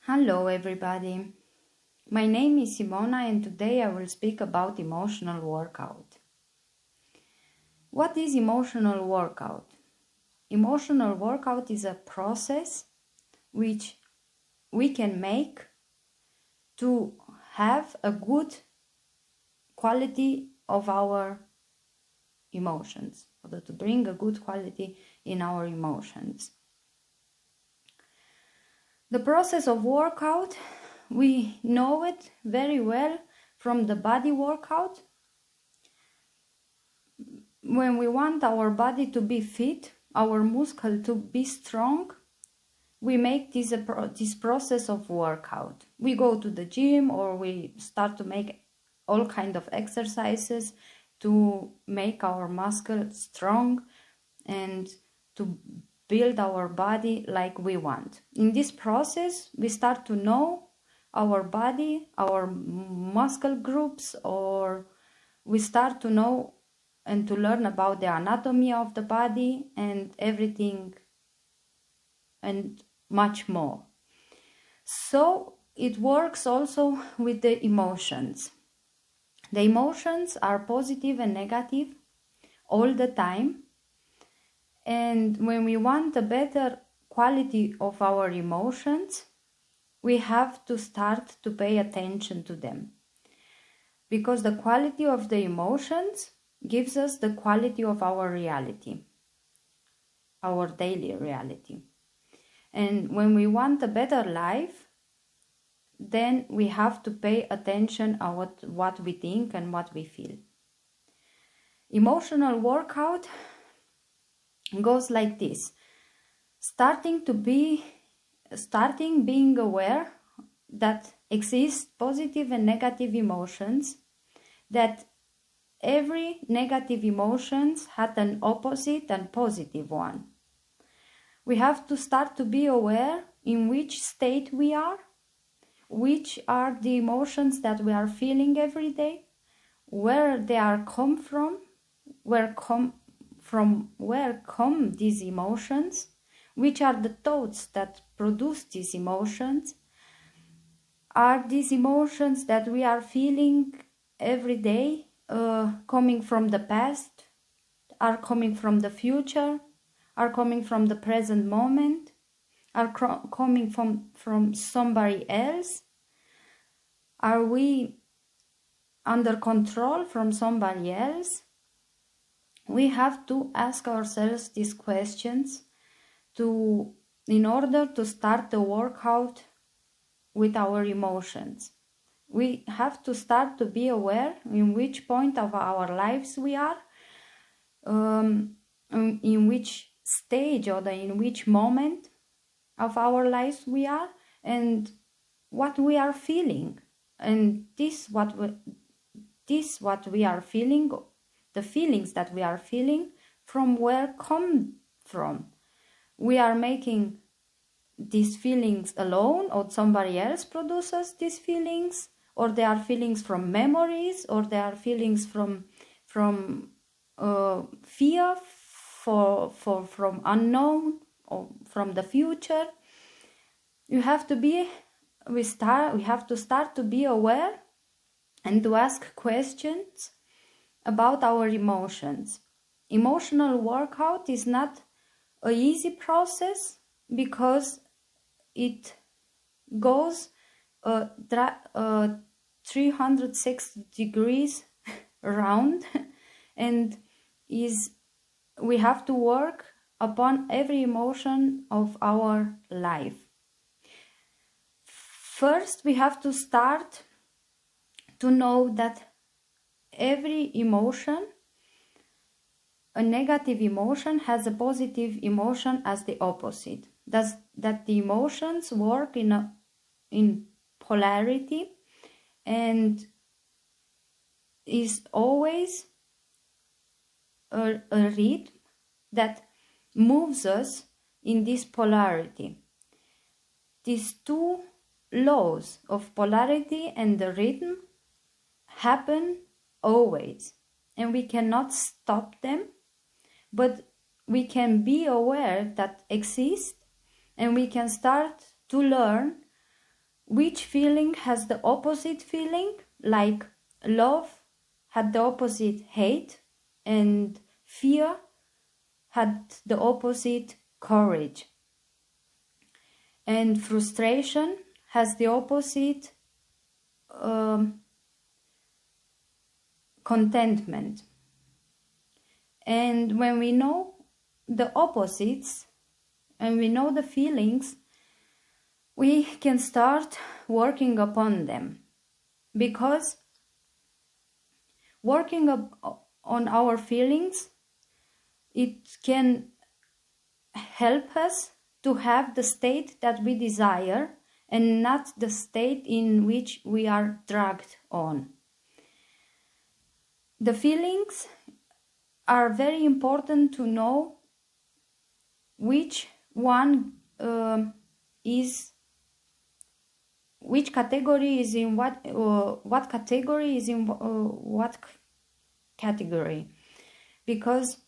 Hello everybody, my name is Simona and today I will speak about emotional workout. What is emotional workout? Emotional workout is a process which we can make to have a good quality of our emotions, or to bring a good quality in our emotions. The process of workout, we know it very well from the body workout. When we want our body to be fit, our muscle to be strong, we make this process of workout. We go to the gym or we start to make all kind of exercises to make our muscle strong and to build our body like we want. In this process, we start to know our body, our muscle groups, or we start to know and to learn about the anatomy of the body and everything and much more. So it works also with the emotions. The emotions are positive and negative all the time. And when we want a better quality of our emotions, we have to start to pay attention to them. Because the quality of the emotions gives us the quality of our reality, our daily reality. And when we want a better life, then we have to pay attention on what we think and what we feel. Emotional workout goes like this. Starting being aware that exist positive and negative emotions, that every negative emotions had an opposite and positive one. We have to start to be aware in which state we are, which are the emotions that we are feeling every day, where they are come from where come these emotions, which are the thoughts that produce these emotions. Are these emotions that we are feeling every day coming from the past, are coming from the future, are coming from the present moment, are coming from somebody else? Are we under control from somebody else? We have to ask ourselves these questions in order to start the workout with our emotions. We have to start to be aware in which point of our lives we are, in which stage or in which moment of our lives we are, and what we are feeling. And what we are feeling, the feelings that we are feeling, from where come from. We are making these feelings alone, or somebody else produces these feelings, or they are feelings from memories, or they are feelings from fear, from unknown, or from the future. We have to start to be aware and to ask questions about our emotions. Emotional workout is not an easy process because it goes 360 degrees around and we have to work upon every emotion of our life. First, we have to start to know that every emotion, a negative emotion, has a positive emotion as the opposite. That the emotions work in polarity and is always a rhythm that moves us in this polarity. These two laws of polarity and the rhythm happen always, and we cannot stop them, but we can be aware that exist, and we can start to learn which feeling has the opposite feeling, like love had the opposite hate, and fear had the opposite courage, and frustration has the opposite contentment. And when we know the opposites and we know the feelings, we can start working upon them, because working on our feelings, it can help us to have the state that we desire and not the state in which we are dragged on. The feelings are very important to know which one which category is in what category is in what category, because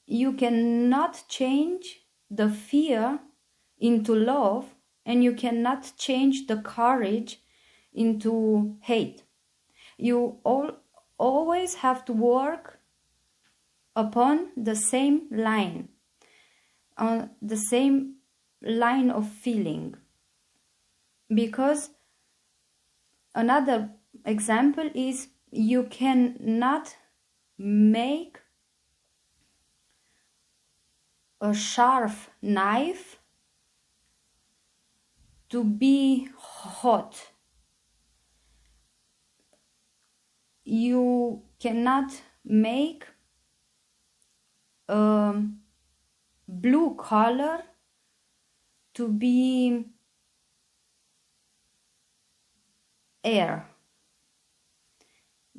you cannot change the fear into love, and you cannot change the courage into hate. You always have to work upon the same line, on the same line of feeling. Because another example is, you cannot make a sharp knife to be hot. You cannot make blue color to be air,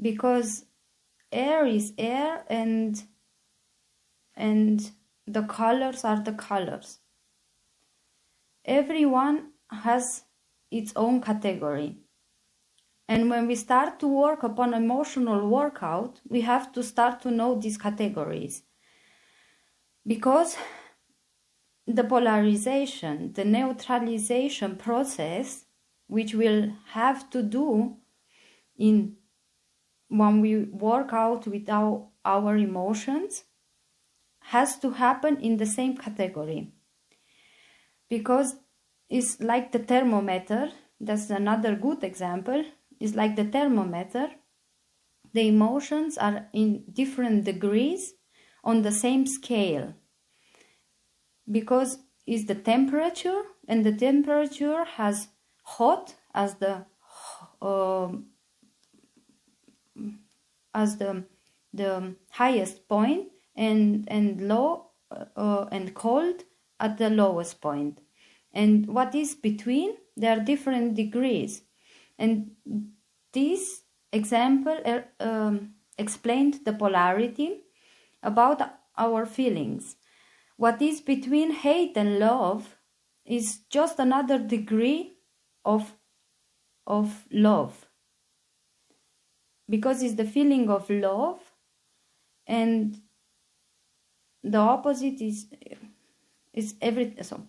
because air is air, and the colors are the colors. Everyone has its own category. And when we start to work upon emotional workout, we have to start to know these categories. Because the polarization, the neutralization process, which we'll have to do when we work out with our emotions, has to happen in the same category. Because it's like the thermometer. That's another good example. It's like the thermometer. The emotions are in different degrees on the same scale, because it's the temperature, and the temperature has hot as the highest point, and low and cold at the lowest point. And what is between, there are different degrees. And this example explained the polarity about our feelings. What is between hate and love is just another degree of love, because it's the feeling of love, and the opposite is everything. So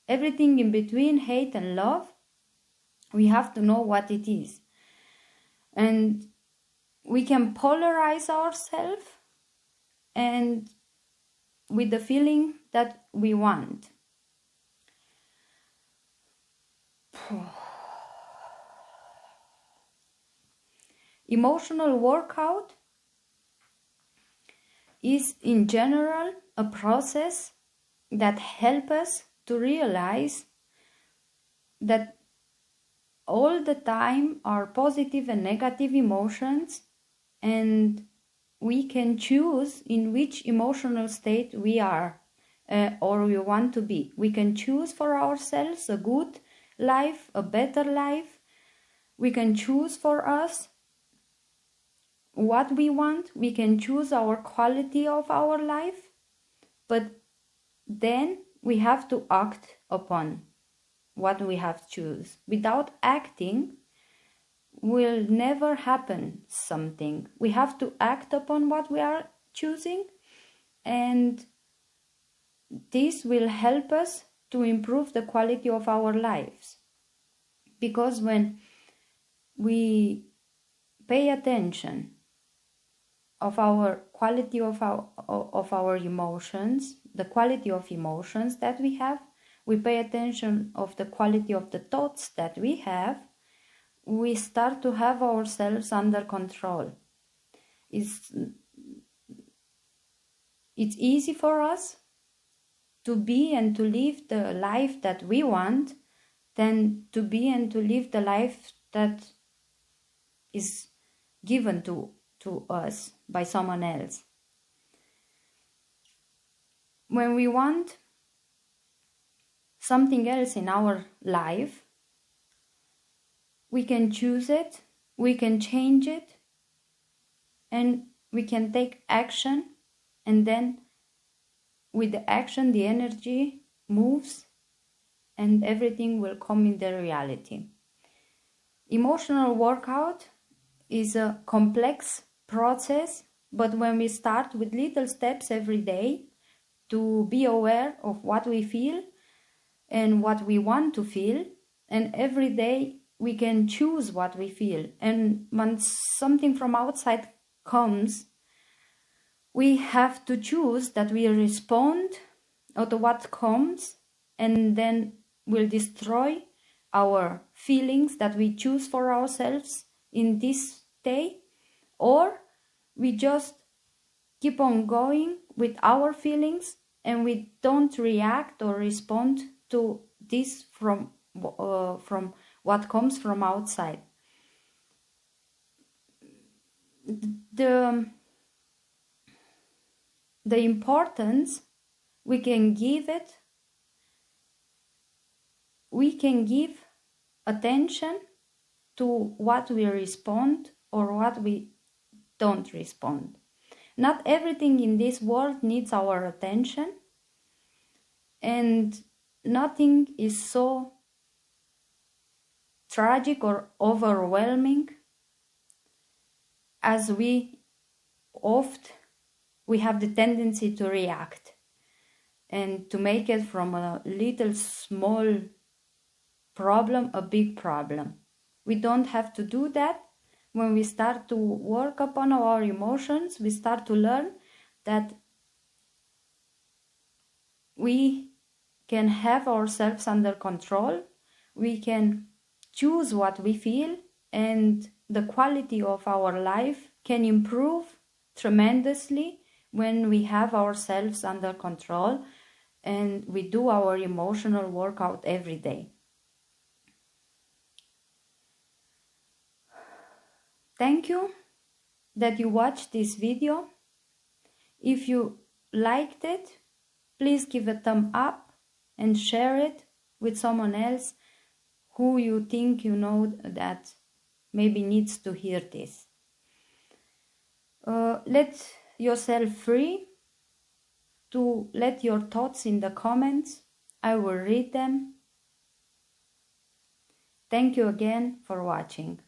everything in between hate and love, we have to know what it is. And we can polarize ourselves and with the feeling that we want. Emotional workout is in general a process that helps us to realize that all the time are positive and negative emotions, and we can choose in which emotional state we are or we want to be. We can choose for ourselves a good life, a better life. We can choose for us what we want. We can choose our quality of our life, but then we have to act upon what we have choose. Without acting, will never happen something. We have to act upon what we are choosing, and this will help us to improve the quality of our lives. Because when we pay attention of our quality of our emotions, the quality of emotions that we have, we pay attention of the quality of the thoughts that we have, we start to have ourselves under control. It's easy for us to be and to live the life that we want than to be and to live the life that is given to us by someone else. When we want something else in our life, we can choose it, we can change it, and we can take action, and then with the action the energy moves and everything will come in the reality. Emotional workout is a complex process, but when we start with little steps every day to be aware of what we feel and what we want to feel, and every day we can choose what we feel, and when something from outside comes, we have to choose that we respond to what comes, and then we'll destroy our feelings that we choose for ourselves in this day, or we just keep on going with our feelings and we don't react or respond to this from what comes from outside. The importance we can give attention to what we respond or what we don't respond. Not everything in this world needs our attention, and nothing is so tragic or overwhelming as we have the tendency to react and to make it from a little small problem a big problem. We don't have to do that. When we start to work upon our emotions, we start to learn that we can have ourselves under control, we can choose what we feel, and the quality of our life can improve tremendously when we have ourselves under control and we do our emotional workout every day. Thank you that you watched this video. If you liked it, please give a thumb up and share it with someone else who you think you know that maybe needs to hear this. Let yourself free to let your thoughts in the comments. I will read them. Thank you again for watching.